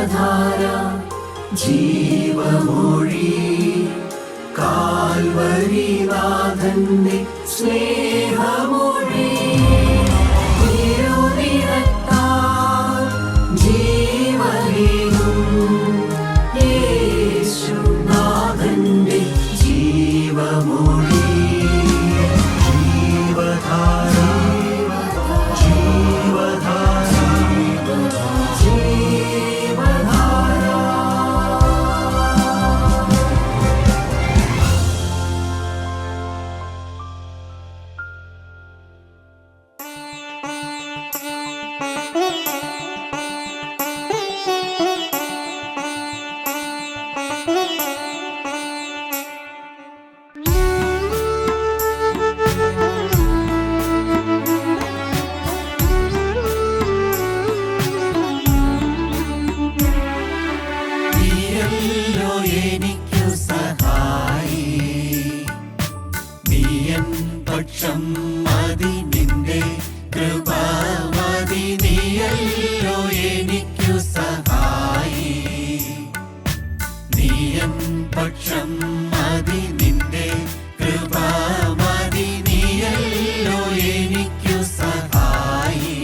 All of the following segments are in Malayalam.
ജീവധാര ജീവമൊഴി കാൽവരിനാഥന്റെ സ്നേഹമൊഴി തിരുനിറത്താൽ ജീവനേകും യേശുനാഥന്റെ ജീവമൊഴി ജീവധാര ജീവധാര ജീവധാര. നീയല്ലോ എനിക്കു സഹായി, നീയൻ പക്ഷം മതി, നിന്റെ കൃപ മതി. നീയല്ലോ എനിക്കു സഹായി, നീയൻ പക്ഷം മതി, നിന്റെ കൃപ മതി. നീയല്ലോ എനിക്കു സഹായി.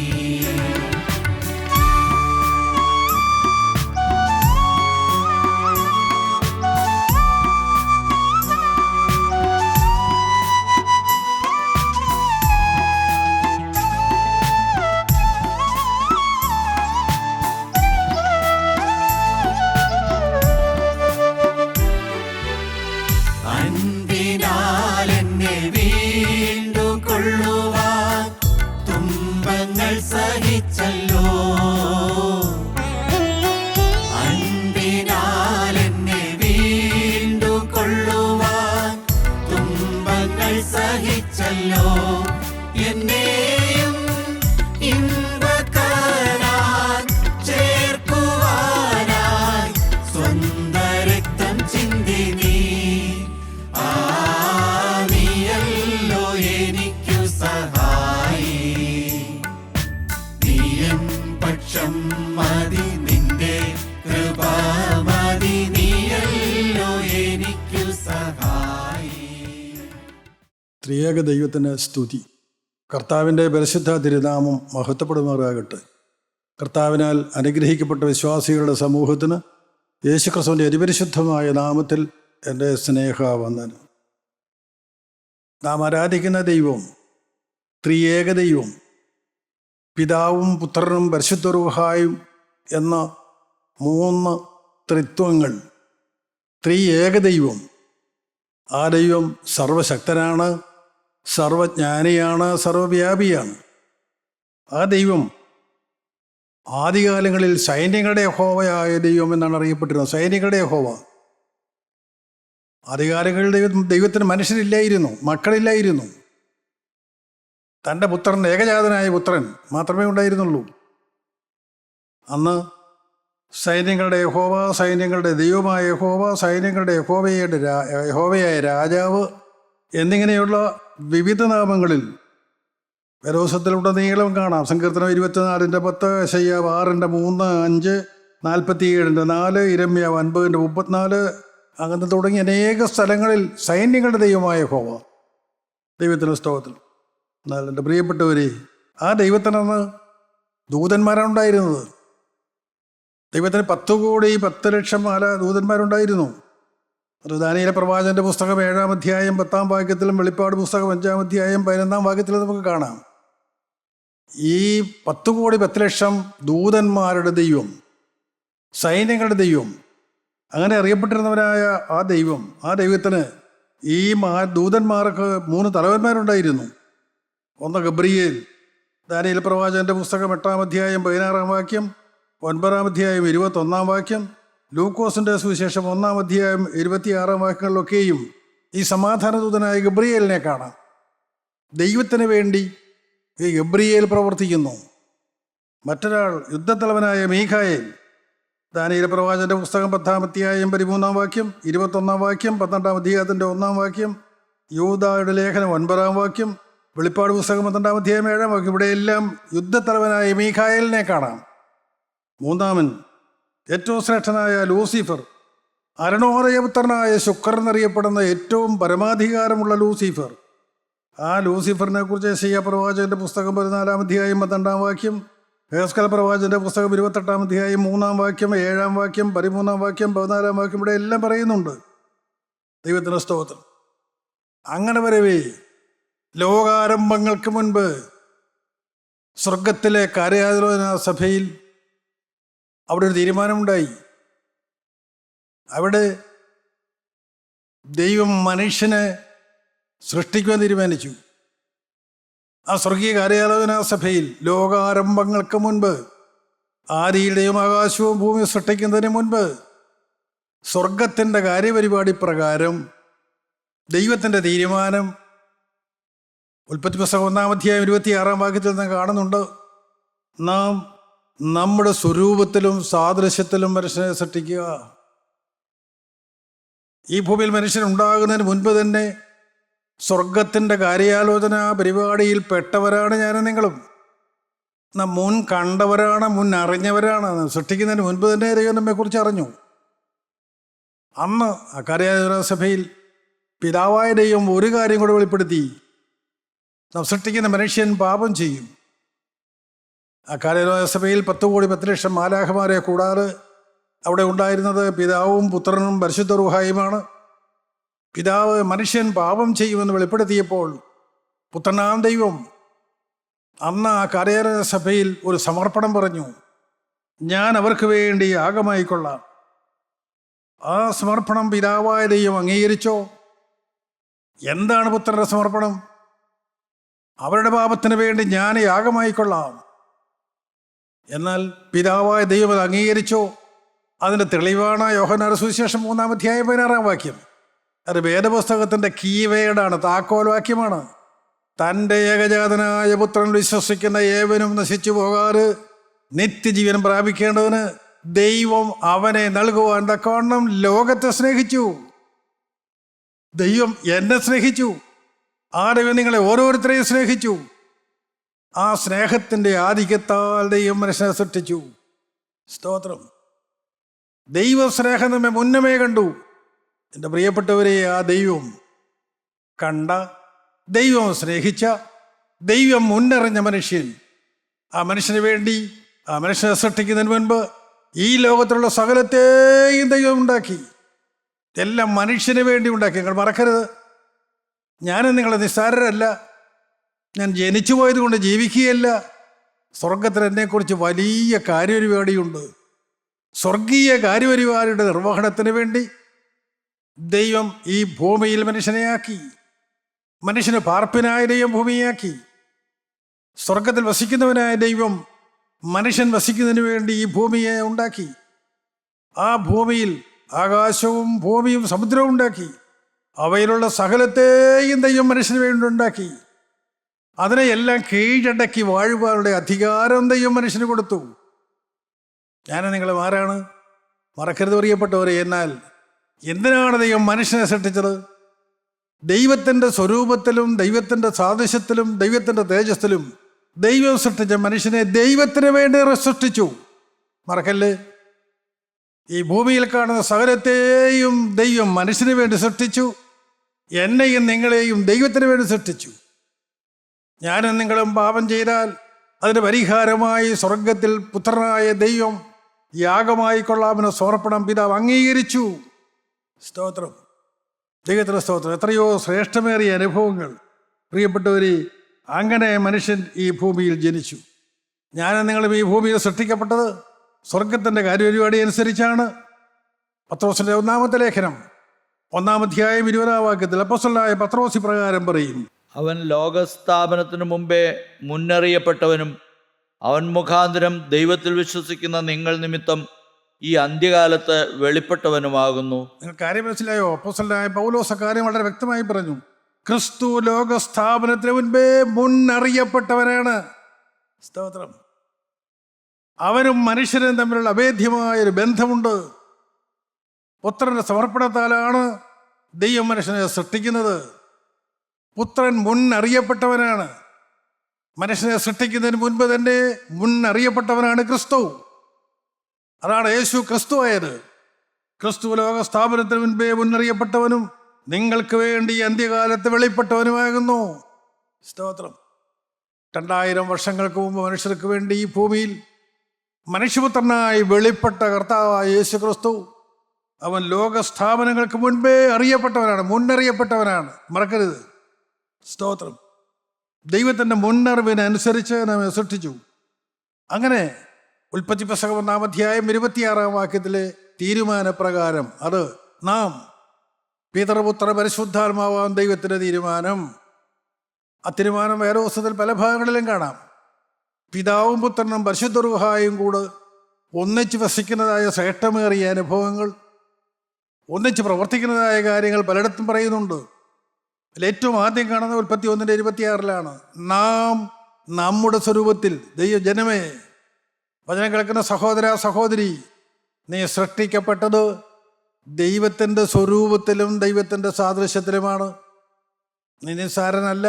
അൻപിനാൽ എന്നെ വീണ്ടുകൊള്ളുവാൻ തുമ്പങ്ങൾ സഹിച്ചല്ലോ. അൻപിനാൽ എന്നെ വീണ്ടുകൊള്ളുവാൻ തുമ്പങ്ങൾ സഹിച്ചല്ലോ. എന്നെയും ഇമ്പക്കാനായി ചേർക്കുവാനായി സ്വന്ത രക്തം ചിന്തി നീ. നീയല്ലോ എനിക്കു സഹായി, നീയൻ പക്ഷം മതി, നിന്റെ കൃപ മതി. നീയല്ലോ എനിക്കു സഹായി. ത്രിയേക ദൈവത്തിന് സ്തുതി. കർത്താവിൻ്റെ പരിശുദ്ധ തിരുനാമം മഹത്വപ്പെടുമാറാകട്ടെ. കർത്താവിനാൽ അനുഗ്രഹിക്കപ്പെട്ട വിശ്വാസികളുടെ സമൂഹത്തിന് യേശുക്രിസ്തുവിൻ്റെ അതിപരിശുദ്ധമായ നാമത്തിൽ എൻ്റെ സ്നേഹവന്ദനം. നാം ആരാധിക്കുന്ന ദൈവം ത്രിയേക ദൈവം, പിതാവും പുത്രനും പരിശുദ്ധ റൂഹായും എന്ന മൂന്ന് ത്രിത്വങ്ങൾ, ത്രിയേക ദൈവം. ആ ദൈവം സർവശക്തനാണ്, സർവജ്ഞാനിയാണ്, സർവവ്യാപിയാണ്. ആ ദൈവം ആദ്യകാലങ്ങളിൽ സൈന്യങ്ങളുടെ യഹോവയായ ദൈവം എന്നാണ് അറിയപ്പെട്ടിരുന്നത്. സൈന്യങ്ങളുടെ യഹോവ. ആദ്യകാലങ്ങളിൽ ദൈവത്തിന് മനുഷ്യരില്ലായിരുന്നു, മക്കളില്ലായിരുന്നു. തൻ്റെ പുത്രൻ, ഏകജാതനായ പുത്രൻ മാത്രമേ ഉണ്ടായിരുന്നുള്ളൂ. അന്ന് സൈന്യങ്ങളുടെ യഹോവ, സൈന്യങ്ങളുടെ ദൈവമായ യഹോവ, സൈന്യങ്ങളുടെ യഹോവയായ രാജാവ് എന്നിങ്ങനെയുള്ള വിവിധ നാമങ്ങളിൽ വേദോസത്തിലുടനീളം കാണാം. സങ്കീർത്തനം 24:10, യെശയ്യാവ് 6:3, 5, 47:4, ഇരമ്യാവ് 50:34, അങ്ങനെ തുടങ്ങി അനേക സ്ഥലങ്ങളിൽ സൈന്യങ്ങളുടെ ദൈവമായ യഹോവ. ദൈവത്തിന് സ്തോത്രം. എന്നാൽ എൻ്റെ പ്രിയപ്പെട്ടവരെ, ആ ദൈവത്തിനന്ന് ദൂതന്മാരാണ് ഉണ്ടായിരുന്നത്. ദൈവത്തിന് 10,10,00,000 ദൂതന്മാരുണ്ടായിരുന്നു. അത് ദാനിയേൽ പ്രവാചകന്റെ പുസ്തകം 7-ാം അധ്യായം 10-ാം വാക്യത്തിലും വെളിപ്പാട് പുസ്തകം 5-ാം അധ്യായം 11-ാം വാക്യത്തിലും നമുക്ക് കാണാം. ഈ 10,10,00,000 ദൂതന്മാരുടെ ദൈവം, സൈന്യങ്ങളുടെ ദൈവം, അങ്ങനെ അറിയപ്പെട്ടിരുന്നവരായ ആ ദൈവം, ആ ദൈവത്തിന് ഈ ദൂതന്മാർക്ക് 3 തലവന്മാരുണ്ടായിരുന്നു. ഒന്ന് ഗബ്രിയേൽ, ദാനിയേൽ പ്രവാചകന്റെ പുസ്തകം 8-ാം അധ്യായം 16-ാം വാക്യം, 9-ാം അധ്യായം 21-ാം വാക്യം, ലൂക്കോസിൻ്റെ സുവിശേഷം 1-ാം അധ്യായം 26-ാം വാക്യങ്ങളിലൊക്കെയും ഈ സമാധാനദൂതനായ ഗബ്രിയേലിനെ കാണാം. ദൈവത്തിന് വേണ്ടി ഈ ഗബ്രിയേൽ പ്രവർത്തിക്കുന്നു. മറ്റൊരാൾ യുദ്ധത്തലവനായ മീഖായേൽ, ദാനിയേൽ പ്രവാചകന്റെ പുസ്തകം 10-ാം അധ്യായം 13-ാം വാക്യം, 21-ാം വാക്യം, 12-ാം അധ്യായത്തിൻ്റെ 1-ാം വാക്യം, യൂദായുടെ ലേഖനം 9-ാം വാക്യം, വെളിപ്പാട് പുസ്തകം 12-ാം അധ്യായം 7-ാം വാക്യം. ഇവിടെയെല്ലാം യുദ്ധത്തലവനായ മീഖായേലിനെ കാണാം. മൂന്നാമൻ ഏറ്റവും ശ്രേഷ്ഠനായ ലൂസിഫർ, അരുണോദയപുത്രനായ ശുക്രൻ എന്നറിയപ്പെടുന്ന ഏറ്റവും പരമാധികാരമുള്ള ലൂസിഫർ, ആ ലൂസിഫറിനെ കുറിച്ച് യെശയ്യാ പ്രവാചകന്റെ പുസ്തകം 14 അധ്യായം 12 വാക്യം, ഹെസ്കേൽ പ്രവാചകന്റെ പുസ്തകം 28 അധ്യായം 3 വാക്യം, 7 വാക്യം, 13 വാക്യം, 14 വാക്യം, ഇവിടെ എല്ലാം പറയുന്നുണ്ട്. ദൈവത്തിന് സ്തോത്രം. അങ്ങനെ വരവേ ലോകാരംഭങ്ങൾക്ക് മുൻപ് സ്വർഗത്തിലെ കാര്യാലോചന സഭയിൽ അവിടെ ഒരു തീരുമാനമുണ്ടായി. അവിടെ ദൈവം മനുഷ്യനെ സൃഷ്ടിക്കുവാൻ തീരുമാനിച്ചു. ആ സ്വർഗീയ കാര്യാലോചന സഭയിൽ ലോകാരംഭങ്ങൾക്ക് മുൻപ്, ആദിയുടെയും ആകാശവും ഭൂമിയും സൃഷ്ടിക്കുന്നതിന് മുൻപ് സ്വർഗത്തിൻ്റെ കാര്യപരിപാടി പ്രകാരം ദൈവത്തിൻ്റെ തീരുമാനം ഉൽപ്പത്തി പുസ്തകം 1 അധ്യായം 26 വാക്യത്തിൽ നിന്ന് കാണുന്നുണ്ട്. നാം നമ്മുടെ സ്വരൂപത്തിലും സാദൃശ്യത്തിലും മനുഷ്യനെ സൃഷ്ടിക്കുക. ഈ ഭൂമിയിൽ മനുഷ്യൻ ഉണ്ടാകുന്നതിന് മുൻപ് തന്നെ സ്വർഗത്തിൻ്റെ കാര്യാലോചന പരിപാടിയിൽ പെട്ടവരാണ് ഞാനും നിങ്ങളും. നാം മുൻ കണ്ടവരാണ്, മുൻ അറിഞ്ഞവരാണ്. സൃഷ്ടിക്കുന്നതിന് മുൻപ് തന്നെ ദൈവം നമ്മെക്കുറിച്ച് അറിഞ്ഞു. അന്ന് ആ കാര്യാലോചന സഭയിൽ പിതാവായ ദൈവം ഒരു കാര്യം കൂടെ വെളിപ്പെടുത്തി: നാം സൃഷ്ടിക്കുന്ന മനുഷ്യൻ പാപം ചെയ്യും. ആ കാര്യാലോചന സഭയിൽ 10 കോടി 10 ലക്ഷം മാലാഖമാരെ കൂടാതെ അവിടെ ഉണ്ടായിരുന്നത് പിതാവും പുത്രനും പരിശുദ്ധ റൂഹായുമാണ്. പിതാവ് മനുഷ്യൻ പാപം ചെയ്യുമെന്ന് വെളിപ്പെടുത്തിയപ്പോൾ പുത്രനാം ദൈവം അന്ന് ആ കാര്യാലോചന സഭയിൽ ഒരു സമർപ്പണം പറഞ്ഞു: ഞാൻ അവർക്ക് വേണ്ടി യാഗമായിക്കൊള്ളാം. ആ സമർപ്പണം പിതാവായ ദൈവം അംഗീകരിച്ചോ? എന്താണ് പുത്രന്റെ സമർപ്പണം? അവരുടെ പാപത്തിന് വേണ്ടി ഞാൻ യാഗമായിക്കൊള്ളാം. എന്നാൽ പിതാവായ ദൈവം അത് അംഗീകരിച്ചോ? അതിൻ്റെ തെളിവാണ് യോഹന്നാന്റെ സുവിശേഷം 3 അധ്യായം 16 വാക്യം. അത് വേദപുസ്തകത്തിൻ്റെ കീവേഡാണ്, താക്കോൽ വാക്യമാണ്. തൻ്റെ ഏകജാതനായ പുത്രൻ വിശ്വസിക്കുന്ന ഏവനും നശിച്ചു പോകാതെ നിത്യജീവൻ പ്രാപിക്കേണ്ടതിന് ദൈവം അവനെ നൽകുവാൻ തക്കവണ്ണം ലോകത്തെ സ്നേഹിച്ചു. ദൈവം എന്നെ സ്നേഹിച്ചു. ആ ദൈവം നിങ്ങളെ ഓരോരുത്തരെയും സ്നേഹിച്ചു. ആ സ്നേഹത്തിൻ്റെ ആധിക്യത്താൽ ദൈവം മനുഷ്യനെ സൃഷ്ടിച്ചു. സ്തോത്രം. ദൈവ സ്നേഹം നമ്മെ മുന്നമേ കണ്ടു. എൻ്റെ പ്രിയപ്പെട്ടവരെ, ആ ദൈവം കണ്ട, ദൈവം സ്നേഹിച്ച, ദൈവം മുന്നറിഞ്ഞ മനുഷ്യൻ, ആ മനുഷ്യന് വേണ്ടി, ആ മനുഷ്യനെ സൃഷ്ടിക്കുന്നതിന് മുൻപ് ഈ ലോകത്തിലുള്ള സകലത്തെയും ദൈവം ഉണ്ടാക്കി. എല്ലാം മനുഷ്യന് വേണ്ടി ഉണ്ടാക്കി. നിങ്ങൾ മറക്കരുത്, ഞാനും നിങ്ങളെ നിസ്സാരരല്ല. ഞാൻ ജനിച്ചു പോയത് കൊണ്ട് ജീവിക്കുകയല്ല. സ്വർഗത്തിൽ എന്നെക്കുറിച്ച് വലിയ കാര്യപരിപാടിയുണ്ട്. സ്വർഗീയ കാര്യപരിപാടിയുടെ നിർവഹണത്തിന് വേണ്ടി ദൈവം ഈ ഭൂമിയിൽ മനുഷ്യനെയാക്കി. മനുഷ്യന് പാർപ്പിനായ ദൈവം ഭൂമിയാക്കി. സ്വർഗത്തിൽ വസിക്കുന്നവനായ ദൈവം മനുഷ്യൻ വസിക്കുന്നതിന് വേണ്ടി ഈ ഭൂമിയെ ഉണ്ടാക്കി. ആ ഭൂമിയിൽ ആകാശവും ഭൂമിയും സമുദ്രവും ഉണ്ടാക്കി. അവയിലുള്ള സകലത്തെയും ദൈവം മനുഷ്യന് വേണ്ടി ഉണ്ടാക്കി. അതിനെ എല്ലാം കീഴടക്കി വാഴുവാനുള്ള അധികാരം ദൈവം മനുഷ്യന് കൊടുത്തു. ഞാൻ നിങ്ങൾ ആരാണ്? മറക്കരുത് പ്രിയപ്പെട്ടവരെ. എന്നാൽ എന്തിനാണ് ദൈവം മനുഷ്യനെ സൃഷ്ടിച്ചത്? ദൈവത്തിൻ്റെ സ്വരൂപത്തിലും ദൈവത്തിൻ്റെ സാദൃശ്യത്തിലും ദൈവത്തിൻ്റെ തേജസ്സിലും ദൈവം സൃഷ്ടിച്ച മനുഷ്യനെ ദൈവത്തിന് വേണ്ടി സൃഷ്ടിച്ചു. മറക്കല്ലേ, ഈ ഭൂമിയിൽ കാണുന്ന സകലത്തെയും ദൈവം മനുഷ്യന് വേണ്ടി സൃഷ്ടിച്ചു. എന്നെയും നിങ്ങളെയും ദൈവത്തിന് വേണ്ടി സൃഷ്ടിച്ചു. ഞാനും നിങ്ങളും പാപം ചെയ്താൽ അതിന് പരിഹാരമായി സ്വർഗത്തിൽ പുത്രനായ ദൈവം യാഗമായി കൊള്ളാമെന്ന് സമർപ്പണം പിതാവ് അംഗീകരിച്ചു. സ്തോത്രം, ദൈവത്തിന് സ്തോത്രം. എത്രയോ ശ്രേഷ്ഠമേറിയ അനുഭവങ്ങൾ. പ്രിയപ്പെട്ടവരെ, അങ്ങനെ മനുഷ്യൻ ഈ ഭൂമിയിൽ ജനിച്ചു. ഞാനും നിങ്ങളും ഈ ഭൂമിയിൽ സൃഷ്ടിക്കപ്പെട്ടത് സ്വർഗത്തിൻ്റെ കാര്യപരിപാടി അനുസരിച്ചാണ്. പത്രോസിൻ്റെ 1-ാമത്തെ ലേഖനം 1 അധ്യായം 20 വാക്യത്തിൽ അപ്പോസ്തലനായ പത്രോസ് പ്രകാരം പറയും: അവൻ ലോകസ്ഥാപനത്തിനു മുമ്പേ മുന്നറിയപ്പെട്ടവനും അവൻ മുഖാന്തരം ദൈവത്തിൽ വിശ്വസിക്കുന്ന നിങ്ങൾ നിമിത്തം ഈ അന്ത്യകാലത്ത് വെളിപ്പെട്ടവനുമാകുന്നു. നിങ്ങൾ കാര്യം മനസ്സിലായോ? അപ്പോസ്തലനായ പൗലോസ് കാര്യം വളരെ വ്യക്തമായി പറഞ്ഞു. ക്രിസ്തു ലോകസ്ഥാപനത്തിന് മുൻപേ മുന്നറിയപ്പെട്ടവനാണ്. സ്തോത്രം. അവനും മനുഷ്യനും തമ്മിലുള്ള അഭേദ്യമായൊരു ബന്ധമുണ്ട്. പുത്രന്റെ സമർപ്പണത്താലാണ് ദൈവം മനുഷ്യനെ സൃഷ്ടിക്കുന്നത്. പുത്രൻ മുൻ അറിയപ്പെട്ടവനാണ്. മനുഷ്യനെ സൃഷ്ടിക്കുന്നതിന് മുൻപ് തന്നെ മുൻ അറിയപ്പെട്ടവനാണ് ക്രിസ്തു. അതാണ് യേശു ക്രിസ്തുവായത്. ക്രിസ്തു ലോക സ്ഥാപനത്തിന് മുൻപേ മുന്നറിയപ്പെട്ടവനും നിങ്ങൾക്ക് വേണ്ടി അന്ത്യകാലത്ത് വെളിപ്പെട്ടവനുമാകുന്നു. സ്തോത്രം. 2000 വർഷങ്ങൾക്ക് മുമ്പ് മനുഷ്യർക്ക് വേണ്ടി ഈ ഭൂമിയിൽ മനുഷ്യപുത്രനായി വെളിപ്പെട്ട കർത്താവായ യേശു ക്രിസ്തു, അവൻ ലോക സ്ഥാപനങ്ങൾക്ക് മുൻപേ അറിയപ്പെട്ടവനാണ്, മുന്നറിയപ്പെട്ടവനാണ്. മറക്കരുത്. സ്തോത്രം. ദൈവത്തിൻ്റെ മുന്നറിവിനനുസരിച്ച് നമ്മെ സൃഷ്ടിച്ചു. അങ്ങനെ ഉൽപ്പത്തി പുസ്തകം 1-ാം അധ്യായം 26-ാം വാക്യത്തിലെ തീരുമാനപ്രകാരം അത് നാം പിതൃപുത്ര പരിശുദ്ധാത്മാവാം ദൈവത്തിൻ്റെ തീരുമാനം. ആ തീരുമാനം വേറെ പുസ്തകത്തിൽ പല ഭാഗങ്ങളിലും കാണാം. പിതാവും പുത്രനും പരിശുദ്ധ റൂഹായും കൂടെ ഒന്നിച്ച് വസിക്കുന്നതായ ശ്രേഷ്ഠമേറിയ അനുഭവങ്ങൾ, ഒന്നിച്ച് പ്രവർത്തിക്കുന്നതായ കാര്യങ്ങൾ പലയിടത്തും പറയുന്നുണ്ട്. അതിൽ ഏറ്റവും ആദ്യം കാണുന്ന ഉൽപ്പത്തി 1:26 നാം നമ്മുടെ സ്വരൂപത്തിൽ, ജനമേ, വചനം കേൾക്കുന്ന സഹോദര സഹോദരി, നീ സൃഷ്ടിക്കപ്പെട്ടത് ദൈവത്തിൻ്റെ സ്വരൂപത്തിലും ദൈവത്തിൻ്റെ സാദൃശ്യത്തിലുമാണ്. നീ നിസ്സാരനല്ല.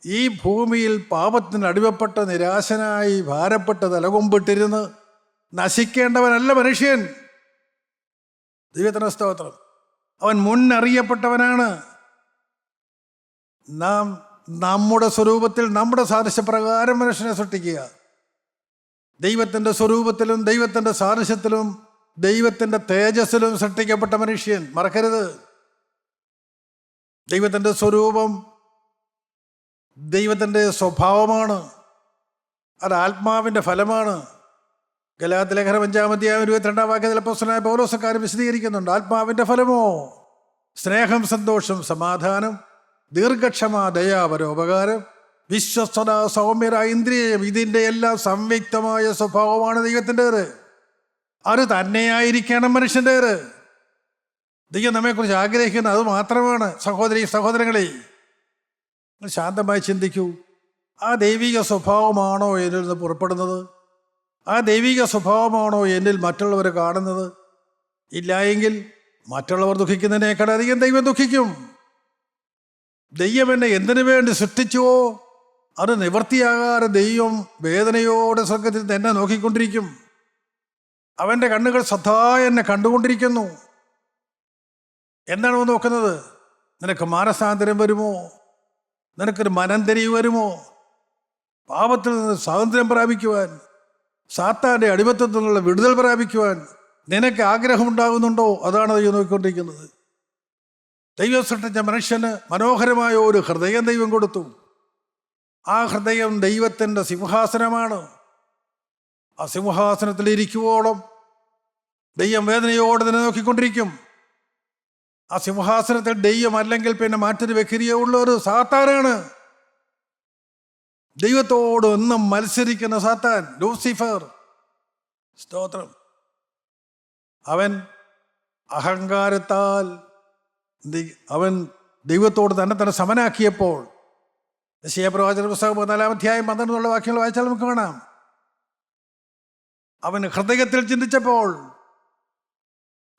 ഈ ഭൂമിയിൽ പാപത്തിന് അടിമപ്പെട്ട നിരാശനായി ഭാരപ്പെട്ട് തലകൊമ്പിട്ടിരുന്ന് നശിക്കേണ്ടവനല്ല മനുഷ്യൻ. ദൈവത്തിൻ്റെ സ്തോത്രം. അവൻ മുന്നറിയപ്പെട്ടവനാണ്. നാം നമ്മുടെ സ്വരൂപത്തിൽ നമ്മുടെ സാദൃശ്യപ്രകാരം മനുഷ്യനെ സൃഷ്ടിക്കുക. ദൈവത്തിൻ്റെ സ്വരൂപത്തിലും ദൈവത്തിൻ്റെ സാദൃശ്യത്തിലും ദൈവത്തിൻ്റെ തേജസ്സിലും സൃഷ്ടിക്കപ്പെട്ട മനുഷ്യൻ. മറക്കരുത്. ദൈവത്തിൻ്റെ സ്വരൂപം ദൈവത്തിൻ്റെ സ്വഭാവമാണ്. അത് ആത്മാവിൻ്റെ ഫലമാണ്. ഗലാത്യ ലേഖനം 5-ാം അധ്യായം 22-ാം വാക്യത്തിൽ അപ്പോസ്തലനായ പൗലോസക്കാരൻ വിശദീകരിക്കുന്നുണ്ട്. ആത്മാവിൻ്റെ ഫലമോ സ്നേഹം, സന്തോഷം, സമാധാനം, ദീർഘക്ഷമ, ദയ, പരോപകാരം, വിശ്വസ്തത, സൗമ്യത, ഇന്ദ്രിയം. ഇതിൻ്റെ എല്ലാം സംയുക്തമായ സ്വഭാവമാണ് ദൈവത്തിൻ്റേത്. അത് തന്നെയായിരിക്കണം മനുഷ്യൻ്റേത്. ദൈവം നമ്മെക്കുറിച്ച് ആഗ്രഹിക്കുന്നത് അത് മാത്രമാണ്. സഹോദരി സഹോദരങ്ങളെ, ശാന്തമായി ചിന്തിക്കൂ. ആ ദൈവിക സ്വഭാവമാണോ എന്നിൽ നിന്ന് പുറപ്പെടുന്നത്? ആ ദൈവിക സ്വഭാവമാണോ എന്നിൽ മറ്റുള്ളവർ കാണുന്നത്? ഇല്ല എങ്കിൽ മറ്റുള്ളവർ ദുഃഖിക്കുന്നതിനേക്കാൾ അധികം ദൈവം ദുഃഖിക്കും. ദൈവം എന്നെ എന്തിനു വേണ്ടി സൃഷ്ടിച്ചുവോ അത് നിവൃത്തിയാകാതെ ദൈവം വേദനയോടെ സ്വർഗത്തിൽ എന്നെ നോക്കിക്കൊണ്ടിരിക്കും. അവൻ്റെ കണ്ണുകൾ സദാ എന്നെ കണ്ടുകൊണ്ടിരിക്കുന്നു. എന്താണ് അവൻ നോക്കുന്നത്? നിനക്ക് മാനസാന്തരം വരുമോ? നിനക്കൊരു മനംതിരിവ് വരുമോ? പാപത്തിൽ നിന്ന് സ്വാതന്ത്ര്യം പ്രാപിക്കുവാൻ, സാത്താൻ്റെ അടിമത്തത്തിൽ നിന്നുള്ള വിടുതൽ പ്രാപിക്കുവാൻ നിനക്ക് ആഗ്രഹമുണ്ടാകുന്നുണ്ടോ? അതാണ് ദൈവം നോക്കിക്കൊണ്ടിരിക്കുന്നത്. ദൈവം സൃഷ്ടിച്ച മനുഷ്യന് മനോഹരമായ ഒരു ഹൃദയം ദൈവം കൊടുത്തു. ആ ഹൃദയം ദൈവത്തിൻ്റെ സിംഹാസനമാണ്. ആ സിംഹാസനത്തിൽ ഇരിക്കുവോളം ദൈവം വേദനയോടെ തന്നെ നോക്കിക്കൊണ്ടിരിക്കും. ആ സിംഹാസനത്തിൽ ദൈവം അല്ലെങ്കിൽ പിന്നെ മറ്റൊരു വ്യക്തിയുള്ള ഒരു സാത്താനാണ്. ദൈവത്തോട് ഒന്നും മത്സരിക്കുന്ന സാത്താൻ, ലൂസിഫർ. സ്തോത്രം. അവൻ അഹങ്കാരത്താൽ അവൻ ദൈവത്തോട് തന്നെ സമനാക്കിയപ്പോൾ, യെശയ്യാ പുസ്തകം 4-ാം അധ്യായം 12 വാക്യങ്ങൾ വായിച്ചാൽ നമുക്ക് കാണാം. അവൻ ഹൃദയത്തിൽ ചിന്തിച്ചപ്പോൾ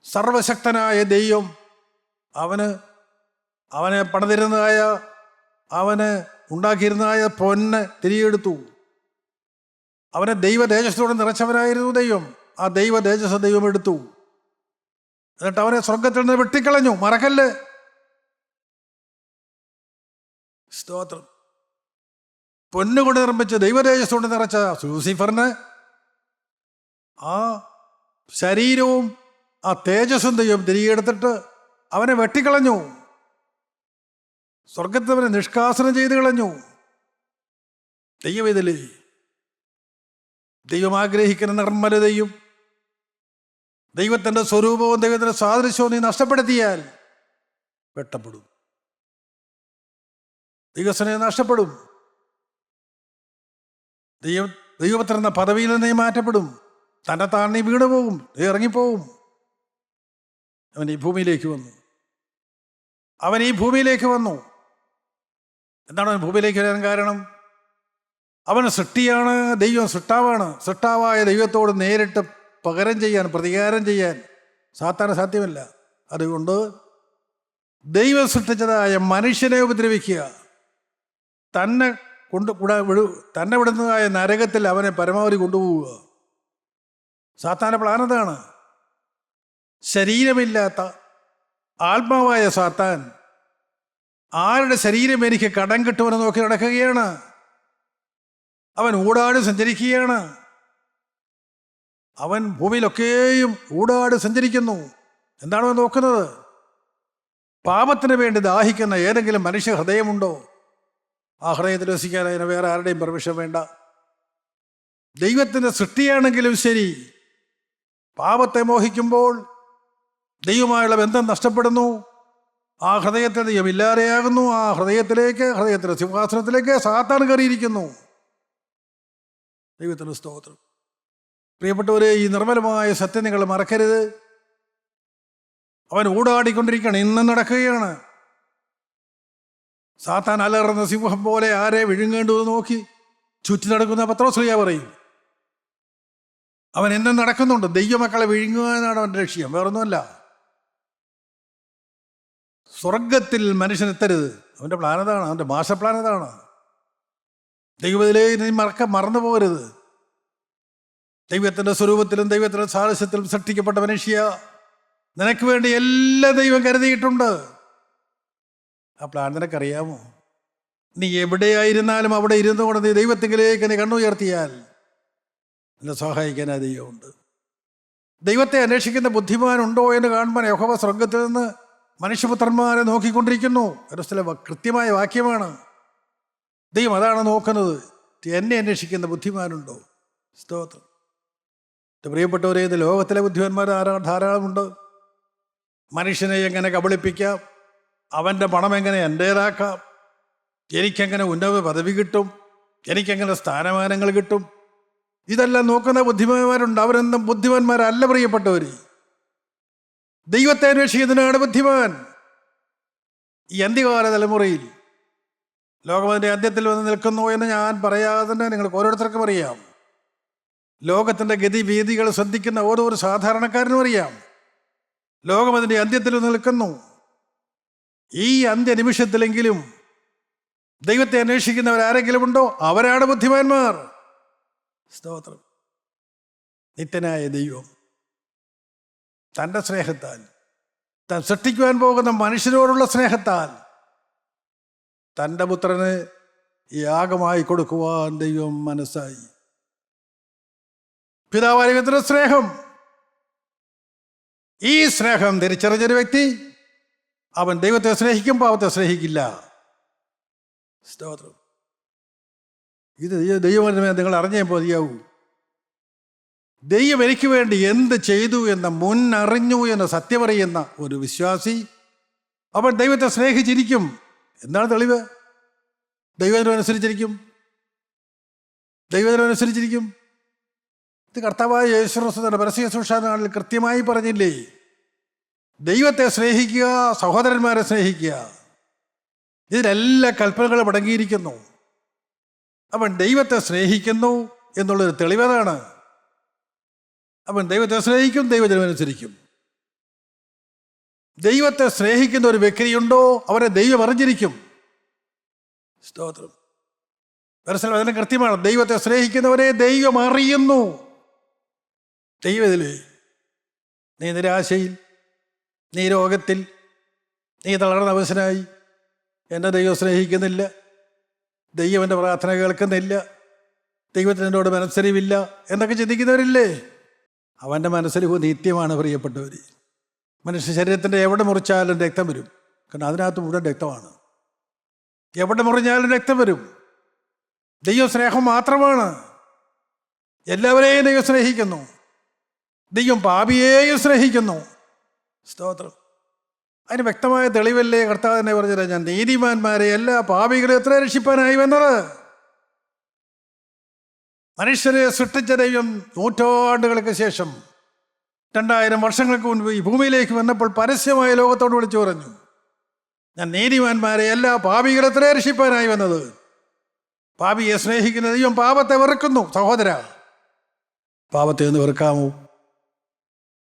സർവശക്തനായ ദൈവം അവനെ പണിതിരുന്നതായ, അവന് ഉണ്ടാക്കിയിരുന്നതായ പൊന്ന് തിരികെടുത്തു. അവനെ ദൈവ തേജസ്സോടെ നിറച്ചവനായിരുന്നു ദൈവം. ആ ദൈവ തേജസ് ദൈവം എടുത്തു. എന്നിട്ട് അവനെ സ്വർഗത്തിൽ നിന്ന് വെട്ടിക്കളഞ്ഞു. മറക്കല്ല്. സ്തോത്രം. പൊന്നുകൊണ്ട് നിർമ്മിച്ച് ദൈവ തേജസ്സോടെ നിറച്ച ലൂസിഫറിന് ആ ശരീരവും ആ തേജസ്സും ദൈവം തിരികെ എടുത്തിട്ട് അവനെ വെട്ടിക്കളഞ്ഞു. സ്വർഗത്തിൽ അവനെ നിഷ്കാസനം ചെയ്ത് കളഞ്ഞു. ദൈവം ഇതിലേ ദൈവം ആഗ്രഹിക്കുന്ന നിർമ്മലതയും ദൈവത്തിൻ്റെ സ്വരൂപവും ദൈവത്തിൻ്റെ സാദൃശ്യവും നീ നഷ്ടപ്പെടുത്തിയാൽ വെട്ടപ്പെടും. ദൈവസ്നേഹം നഷ്ടപ്പെടും. ദൈവപുത്രൻ എന്ന പദവിയിൽ നിന്ന് നീ മാറ്റപ്പെടും. തന്നെ താൻ നീ വീണുപോകും, നീ ഇറങ്ങിപ്പോവും. അവൻ ഈ ഭൂമിയിലേക്ക് വന്നു. എന്താണ് അവൻ ഭൂമിയിലേക്ക് വരാൻ കാരണം? അവൻ സൃഷ്ടിയാണ്, ദൈവം സൃഷ്ടാവാണ്. സൃഷ്ടാവായ ദൈവത്തോട് നേരിട്ട് പകരം ചെയ്യാൻ, പ്രതികാരം ചെയ്യാൻ സാത്താന് സാധ്യമല്ല. അതുകൊണ്ട് ദൈവം സൃഷ്ടിച്ചതായ മനുഷ്യനെ ഉപദ്രവിക്കുക, തന്നെ വിടുന്നതായ നരകത്തിൽ അവനെ പരമാവധി കൊണ്ടുപോവുക. സാത്താൻ്റെ പ്ലാൻ അതാണ്. ശരീരമില്ലാത്ത ആത്മാവായ സാത്താൻ ആരുടെ ശരീരം എനിക്ക് കടം കിട്ടുമെന്ന് നോക്കി നടക്കുകയാണ്. അവൻ ഊടാടി സഞ്ചരിക്കുകയാണ്. അവൻ ഭൂമിയിലൊക്കെയും ഊടാടി സഞ്ചരിക്കുന്നു. എന്താണ് അവൻ നോക്കുന്നത്? പാപത്തിന് വേണ്ടി ദാഹിക്കുന്ന ഏതെങ്കിലും മനുഷ്യ ഹൃദയമുണ്ടോ? ആ ഹൃദയത്തിൽ വസിക്കാൻ അതിന് വേറെ ആരുടെയും പെർമിഷൻ വേണ്ട. ദൈവത്തിൻ്റെ സൃഷ്ടിയാണെങ്കിലും ശരി, പാപത്തെ മോഹിക്കുമ്പോൾ ദൈവമായുള്ള ബന്ധം നഷ്ടപ്പെടുന്നു. ആ ഹൃദയത്തിൽ ദൈവം ഇല്ലാതെയാകുന്നു. ആ ഹൃദയത്തിൻ്റെ സിംഹാസനത്തിലേക്ക് സാത്താൻ കയറിയിരിക്കുന്നു. ദൈവത്തിന് സ്തോത്രം. പ്രിയപ്പെട്ടവരെ, ഈ നിർമ്മലമായ സത്യം നിങ്ങൾ മറക്കരുത്. അവൻ ഊടാടിക്കൊണ്ടിരിക്കുകയാണ്, ഇന്നും നടക്കുകയാണ്. സാത്താൻ അലറുന്ന സിംഹം പോലെ ആരെ വിഴുങ്ങേണ്ടതെന്ന് നോക്കി ചുറ്റി നടക്കുന്ന പത്രോസ്ലീഹ പറയും. അവൻ എന്നും നടക്കുന്നുണ്ട്. ദൈവമക്കളെ വിഴുങ്ങുക എന്നാണ് അവൻ്റെ ലക്ഷ്യം, വേറൊന്നുമല്ല. സ്വർഗത്തിൽ മനുഷ്യനെത്തരുത്. അവൻ്റെ പ്ലാൻ അതാണ്, അവൻ്റെ മാസ്റ്റർ പ്ലാൻ അതാണ്. ദൈവത്തിലേ നീ മറന്നു പോകരുത്. ദൈവത്തിൻ്റെ സ്വരൂപത്തിലും ദൈവത്തിൻ്റെ സാദൃശ്യത്തിലും സൃഷ്ടിക്കപ്പെട്ട മനുഷ്യ, നിനക്ക് വേണ്ടി എല്ലാ ദൈവം കരുതിയിട്ടുണ്ട്. ആ പ്ലാൻ നിനക്കറിയാമോ? നീ എവിടെയായിരുന്നാലും അവിടെ ഇരുന്നു കൊണ്ട് നീ ദൈവത്തിലേക്ക് നീ കണ്ണുയർത്തിയാൽ എന്നെ സഹായിക്കാൻ ആ ദൈവമുണ്ട്. ദൈവത്തെ അന്വേഷിക്കുന്ന ബുദ്ധിമാനുണ്ടോ എന്ന് കാണുമ്പോൾ യഹോവ സ്വർഗത്തിൽ നിന്ന് മനുഷ്യപുത്രന്മാരെ നോക്കിക്കൊണ്ടിരിക്കുന്നു. ഒരു സ്ഥലം കൃത്യമായ വാക്യമാണ്. ദൈവം അതാണ് നോക്കുന്നത്. എന്നെ അന്വേഷിക്കുന്ന ബുദ്ധിമാനുണ്ടോ? സ്തോത്രം. പ്രിയപ്പെട്ടവരെ, ഇത് ലോകത്തിലെ ബുദ്ധിമാന്മാർ ധാരാളമുണ്ട്. മനുഷ്യനെ എങ്ങനെ കബളിപ്പിക്കാം, അവൻ്റെ പണം എങ്ങനെ എൻ്റേതാക്കാം, എനിക്കെങ്ങനെ ഉന്നത പദവി കിട്ടും, എനിക്കെങ്ങനെ സ്ഥാനമാനങ്ങൾ കിട്ടും, ഇതെല്ലാം നോക്കുന്ന ബുദ്ധിമാന്മാരുണ്ട്. അവരെന്നും ബുദ്ധിമാന്മാരല്ല പ്രിയപ്പെട്ടവർ. ദൈവത്തെ അന്വേഷിക്കുന്നതിനാണ് ബുദ്ധിമാൻ. ഈ അന്ത്യകാല തലമുറയിൽ ലോകം അതിൻ്റെ അന്ത്യത്തിൽ വന്ന് നിൽക്കുന്നു എന്ന് ഞാൻ പറയാതെ തന്നെ നിങ്ങൾക്ക് ഓരോരുത്തർക്കും അറിയാം. ലോകത്തിൻ്റെ ഗതിവീതികൾ ശ്രദ്ധിക്കുന്ന ഓരോ സാധാരണക്കാരനും അറിയാം. ലോകം അതിൻ്റെ അന്ത്യത്തിൽ നിൽക്കുന്നു. ഈ അന്ത്യനിമിഷത്തിലെങ്കിലും ദൈവത്തെ അന്വേഷിക്കുന്നവരാരെങ്കിലും ഉണ്ടോ? അവരാണ് ബുദ്ധിമാന്മാർ. സ്തോത്രം. നിത്യനായ ദൈവം തൻ്റെ സ്നേഹത്താൽ, താൻ സൃഷ്ടിക്കുവാൻ പോകുന്ന മനുഷ്യരോടുള്ള സ്നേഹത്താൽ തൻ്റെ പുത്രന് യാഗമായി കൊടുക്കുവാൻ ദൈവം മനസ്സായി. പിതാവായ ദൈവത്തിൻ്റെ സ്നേഹം, ഈ സ്നേഹം തിരിച്ചറിഞ്ഞൊരു വ്യക്തി അവൻ ദൈവത്തെ സ്നേഹിക്കും, പാപത്തെ സ്നേഹിക്കില്ല. സ്തോത്രം. ഇത് ദൈവമേ നിങ്ങൾ അറിഞ്ഞേ മതിയാവൂ. ദൈവം എനിക്ക് വേണ്ടി എന്ത് ചെയ്തു എന്ന് മുന്നറിഞ്ഞു എന്ന് സത്യമറിയുന്ന ഒരു വിശ്വാസി അവൻ ദൈവത്തെ സ്നേഹിച്ചിരിക്കും. എന്താണ് തെളിവ്? ദൈവത്തിനനുസരിച്ചിരിക്കും. ഇത് കർത്താവായ യേശുക്രിസ്തുവിന്റെ പരസ്യ ശുശ്രൂഷകളിൽ കൃത്യമായി പറഞ്ഞില്ലേ? ദൈവത്തെ സ്നേഹിക്കുക, സഹോദരന്മാരെ സ്നേഹിക്കുക. ഇതിലെല്ലാ കൽപ്പനകളും അടങ്ങിയിരിക്കുന്നു. അവൻ ദൈവത്തെ സ്നേഹിക്കുന്നു എന്നുള്ളൊരു തെളിവതാണ്. അവൻ ദൈവത്തെ സ്നേഹിക്കും, ദൈവജനമനുസരിക്കും. ദൈവത്തെ സ്നേഹിക്കുന്ന ഒരു വ്യക്തിയുണ്ടോ അവരെ ദൈവം അറിഞ്ഞിരിക്കും. സ്തോത്രം. വചനം കൃത്യമാണ്. ദൈവത്തെ സ്നേഹിക്കുന്നവരെ ദൈവം അറിയുന്നു. ദൈവത്തിലേ നീ നിരാശയിൽ, നീ രോഗത്തിൽ, നീ തളർന്ന അവസനായി, എന്നെ ദൈവം സ്നേഹിക്കുന്നില്ല, ദൈവം എൻ്റെ പ്രാർത്ഥന കേൾക്കുന്നില്ല, ദൈവത്തിന് എന്നോട് മനസ്സരിവില്ല എന്നൊക്കെ ചിന്തിക്കുന്നവരില്ലേ? അവൻ്റെ മനസ്സരിവ് നിത്യമാണ് പ്രിയപ്പെട്ടവർ. മനുഷ്യ ശരീരത്തിൻ്റെ എവിടെ മുറിച്ചാലും രക്തം വരും. കാരണം അതിനകത്ത് മുഴുവൻ രക്തമാണ്. എവിടെ മുറിഞ്ഞാലും രക്തം വരും. ദൈവം സ്നേഹം മാത്രമാണ്. എല്ലാവരെയും ദൈവം സ്നേഹിക്കുന്നു. ദൈവം പാപിയെയും സ്നേഹിക്കുന്നു. സ്തോത്രം. അതിന് വ്യക്തമായ തെളിവല്ലേ കർത്താവ് തന്നെ പറഞ്ഞത്, ഞാൻ നീതിമാന്മാരെ എല്ലാ പാപികളെ എത്ര രക്ഷിപ്പാനായി വന്നത്. മനുഷ്യരെ സൃഷ്ടിച്ച ദൈവം നൂറ്റാണ്ടുകൾക്ക് ശേഷം 2000 വർഷങ്ങൾക്ക് മുൻപ് ഈ ഭൂമിയിലേക്ക് വന്നപ്പോൾ പരസ്യമായ ലോകത്തോട് വിളിച്ചു പറഞ്ഞു, ഞാൻ നീതിമാന്മാരെ എല്ലാ പാപികളെ എത്ര രക്ഷിപ്പാനായി വന്നത്. പാപിയെ സ്നേഹിക്കുന്ന ദൈവം പാപത്തെ വെറുക്കുന്നു. സഹോദര, പാപത്തെ ഒന്ന് വെറുക്കാമോ?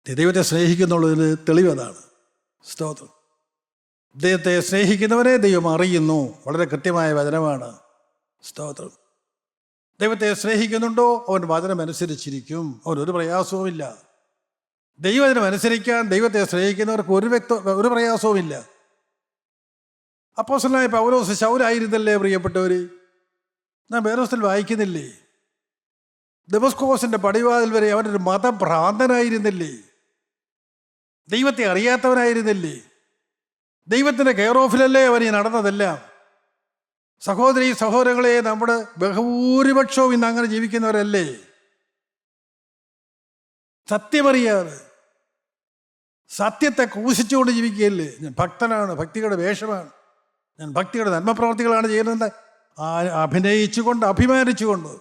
ദൈവത്തെ സ്നേഹിക്കുന്നുള്ളതിന് തെളിവതാണ്. സ്തോത്രം. ദൈവത്തെ സ്നേഹിക്കുന്നവരെ ദൈവം അറിയുന്നു. വളരെ കൃത്യമായ വചനമാണ്. സ്തോത്രം. ദൈവത്തെ സ്നേഹിക്കുന്നുണ്ടോ? അവൻ വചനം അനുസരിച്ചിരിക്കും. അവനൊരു പ്രയാസവുമില്ല. ദൈവത്തിനും അനുസരിക്കാൻ ദൈവത്തെ സ്നേഹിക്കുന്നവർക്ക് ഒരു പ്രയാസവുമില്ല. അപ്പോസ്തലനായ പൗലോസ് ശൗലായിരുന്നല്ലേ പ്രിയപ്പെട്ടവർ? നാം വേറൊസ്തിൽ വായിക്കുന്നില്ലേ? ദമസ്കോസിന്റെ പടിവാതിൽ വരെ അവനൊരു മതഭ്രാന്തനായിരുന്നില്ലേ? ദൈവത്തെ അറിയാത്തവനായിരുന്നില്ലേ? ദൈവത്തിൻ്റെ കെയർ ഓഫിലല്ലേ അവൻ ഈ നടന്നതെല്ലാം? സഹോദരി സഹോദരങ്ങളെ, നമ്മുടെ ബഹുഭൂരിപക്ഷവും ഇന്ന് അങ്ങനെ ജീവിക്കുന്നവരല്ലേ? സത്യമറിയാതെ സത്യത്തെ ക്രൂശിച്ചുകൊണ്ട് ജീവിക്കുകയല്ലേ? ഞാൻ ഭക്തനാണ്, ഭക്തിയുടെ വേഷമാണ്, ഞാൻ ഭക്തിയുടെ നന്മപ്രവർത്തികളാണ് ചെയ്യുന്നത് അഭിനയിച്ചുകൊണ്ട് അഭിമാനിച്ചുകൊണ്ട്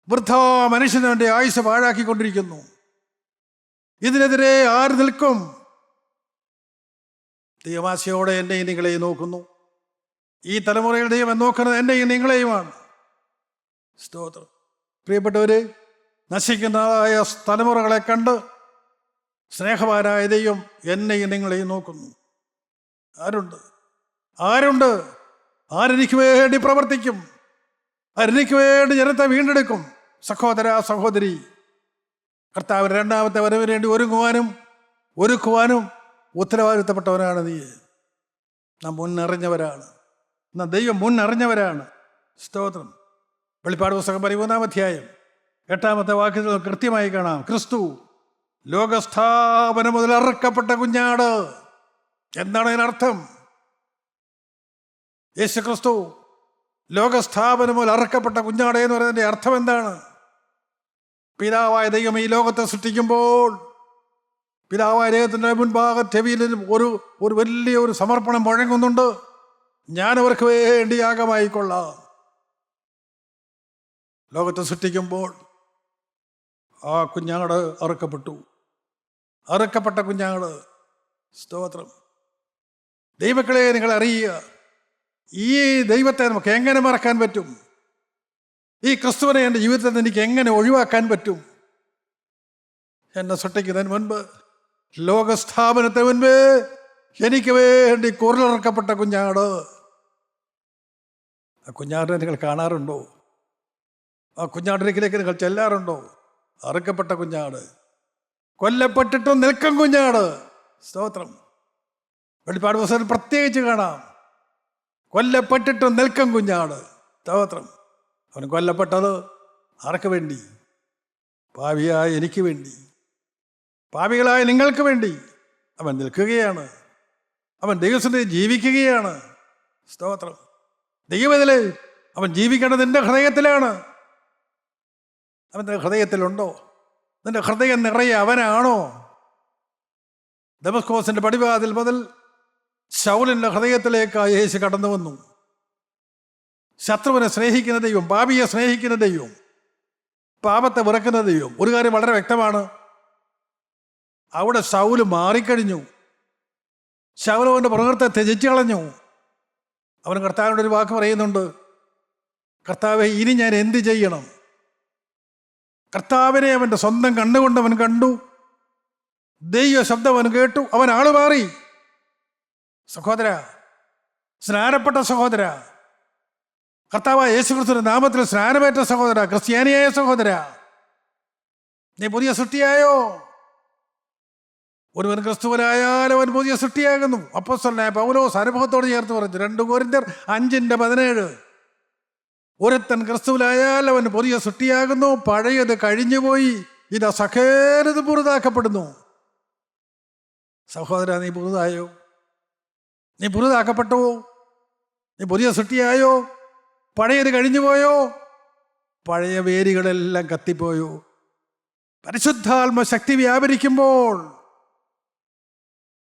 വൃഥാ മനുഷ്യനെ ആയുസ് പാഴാക്കിക്കൊണ്ടിരിക്കുന്നു. ഇതിനെതിരെ ആര് നിൽക്കും? ദൈവവാശയോടെ എന്നെയും നിങ്ങളെയും നോക്കുന്നു. ഈ തലമുറയിൽ ദൈവം നോക്കുന്നത് എന്നെയും നിങ്ങളെയുമാണ്. സ്തോത്രം. പ്രിയപ്പെട്ടവരെ, നശിക്കുന്നതായ തലമുറകളെ കണ്ട് സ്നേഹവാനായ ദൈവം എന്നെയും നിങ്ങളെയും നോക്കുന്നു. ആരുണ്ട്? ആരെനിക്ക് വേണ്ടി പ്രവർത്തിക്കും? ആരെനിക്ക് വേണ്ടി ജനത്തെ വീണ്ടെടുക്കും? സഹോദര സഹോദരി, കർത്താവിന് രണ്ടാമത്തെ വരവിന് വേണ്ടി ഒരുക്കുവാനും ഉത്തരവാദിത്തപ്പെട്ടവനാണ് നീ. നാം മുന്നറിഞ്ഞവരാണ്. ദൈവം മുന്നറിഞ്ഞവരാണ്. സ്തോത്രം. വെളിപ്പാട് പുസ്തകം 13-ാം അധ്യായം 8-ാമത്തെ വാക്യത്തിൽ കൃത്യമായി കാണാം. ക്രിസ്തു ലോകസ്ഥാപനം മുതൽ അറുക്കപ്പെട്ട കുഞ്ഞാട്. എന്താണ് അതിനർത്ഥം? യേശു ക്രിസ്തു ലോകസ്ഥാപനം മുതൽ അറുക്കപ്പെട്ട കുഞ്ഞാട് എന്ന് പറയുന്നതിൻ്റെ അർത്ഥം എന്താണ്? പിതാവായ ദൈവം ഈ ലോകത്തെ സൃഷ്ടിക്കുമ്പോൾ പിതാവായ ദൈവത്തിൻ്റെ മുൻഭാഗത്തെവിയിൽ ഒരു വലിയൊരു സമർപ്പണം മുഴങ്ങുന്നുണ്ട്. ഞാൻ അവർക്ക് വേണ്ടി യാഗമായിക്കൊള്ളാം. ലോകത്തെ സൃഷ്ടിക്കുമ്പോൾ ആ കുഞ്ഞാട് അറുക്കപ്പെട്ട കുഞ്ഞാട്. സ്തോത്രം. ദൈവക്കളെ, നിങ്ങൾ അറിയുക, ഈ ദൈവത്തെ നമുക്ക് എങ്ങനെ മറക്കാൻ പറ്റും? ഈ ക്രിസ്തുവിനെ എൻ്റെ ജീവിതത്തിൽ എനിക്ക് എങ്ങനെ ഒഴിവാക്കാൻ പറ്റും? എന്നെ സൃഷ്ടിക്കുന്നതിന് മുൻപ്, ലോകസ്ഥാപനത്തിന് മുൻപ് എനിക്ക് വേണ്ടി കുരലിറക്കപ്പെട്ട കുഞ്ഞാട്. ആ കുഞ്ഞാടിനെ നിങ്ങൾ കാണാറുണ്ടോ? ആ കുഞ്ഞാടിലേക്ക് നിങ്ങൾ ചെല്ലാറുണ്ടോ? അറുക്കപ്പെട്ട കുഞ്ഞാട്, കൊല്ലപ്പെട്ടിട്ടും നിൽക്കും കുഞ്ഞാട്. സ്തോത്രം. വെളിപ്പാട് പുസ്തകത്തിൽ പ്രത്യേകിച്ച് കാണാം, കൊല്ലപ്പെട്ടിട്ടും നിൽക്കും കുഞ്ഞാട്. സ്തോത്രം. അവൻ കൊല്ലപ്പെട്ടത് ആർക്ക് വേണ്ടി? പാപിയായ എനിക്ക് വേണ്ടി, പാപികളായ നിങ്ങൾക്ക് വേണ്ടി അവൻ നിൽക്കുകയാണ്. അവൻ ദൈവസന്നിധിയിൽ ജീവിക്കുകയാണ്. സ്തോത്രം. ദൈവത്തിലെ അവൻ ജീവിക്കേണ്ടത് നിന്റെ ഹൃദയത്തിലാണ്. അവൻ്റെ ഹൃദയത്തിലുണ്ടോ? നിന്റെ ഹൃദയം നിറയെ അവനാണോ? ദമസ്കോസിന്റെ പടിവാതിൽ മുതൽ ശൗലിന്റെ ഹൃദയത്തിലേക്ക് യേശു കടന്നു വന്നു. ശത്രുവിനെ സ്നേഹിക്കുന്ന ദൈവം, പാപിയെ സ്നേഹിക്കുന്ന ദൈവം, പാപത്തെ വെറുക്കുന്ന ദൈവം. ഒരു കാര്യം വളരെ വ്യക്തമാണ്, അവിടെ ശൗല് മാറിക്കഴിഞ്ഞു. ശൗൽ അവൻ്റെ പ്രകൃതത്തെ ത്യജിച്ചു കളഞ്ഞു. അവൻ കർത്താവിനോട് ഒരു വാക്ക് പറയുന്നുണ്ട്, കർത്താവേ, ഇനി ഞാൻ എന്ത് ചെയ്യണം? കർത്താവിനെ അവൻ്റെ സ്വന്തം കണ്ണുകൊണ്ട് അവൻ കണ്ടു. ദൈവ ശബ്ദം അവൻ കേട്ടു. അവൻ ആള് മാറി. സഹോദര, സ്നാനപ്പെട്ട സഹോദര, കർത്താവായ യേശുക്രിസ്തുവിന്റെ നാമത്തിൽ സ്നാനമേറ്റ സഹോദര, ക്രിസ്ത്യാനിയായ സഹോദര, നീ പുതിയ സൃഷ്ടിയായോ? ഒരുവൻ ക്രിസ്തുവിനായാൽ അവൻ പുതിയ സൃഷ്ടിയാകുന്നു. അപ്പോസ്തലനായ പൗലോസ് അനുഭവത്തോട് ചേർത്ത് പറഞ്ഞു, 2 കൊരിന്ത്യർ 5:17. ഒരുത്തൻ ക്രിസ്തുവിലായാൽ അവൻ പുതിയ സൃഷ്ടിയാകുന്നു, പഴയത് കഴിഞ്ഞുപോയി, ഇത് സകലതും പുതുതാക്കപ്പെടുന്നു. സഹോദര, നീ പുതുതായോ? നീ പുതുതാക്കപ്പെട്ടുവോ? നീ പുതിയ സൃഷ്ടിയായോ? പഴയത് കഴിഞ്ഞുപോയോ? പഴയ വേരുകളെല്ലാം കത്തിപ്പോയോ? പരിശുദ്ധാത്മ ശക്തി വ്യാപരിക്കുമ്പോൾ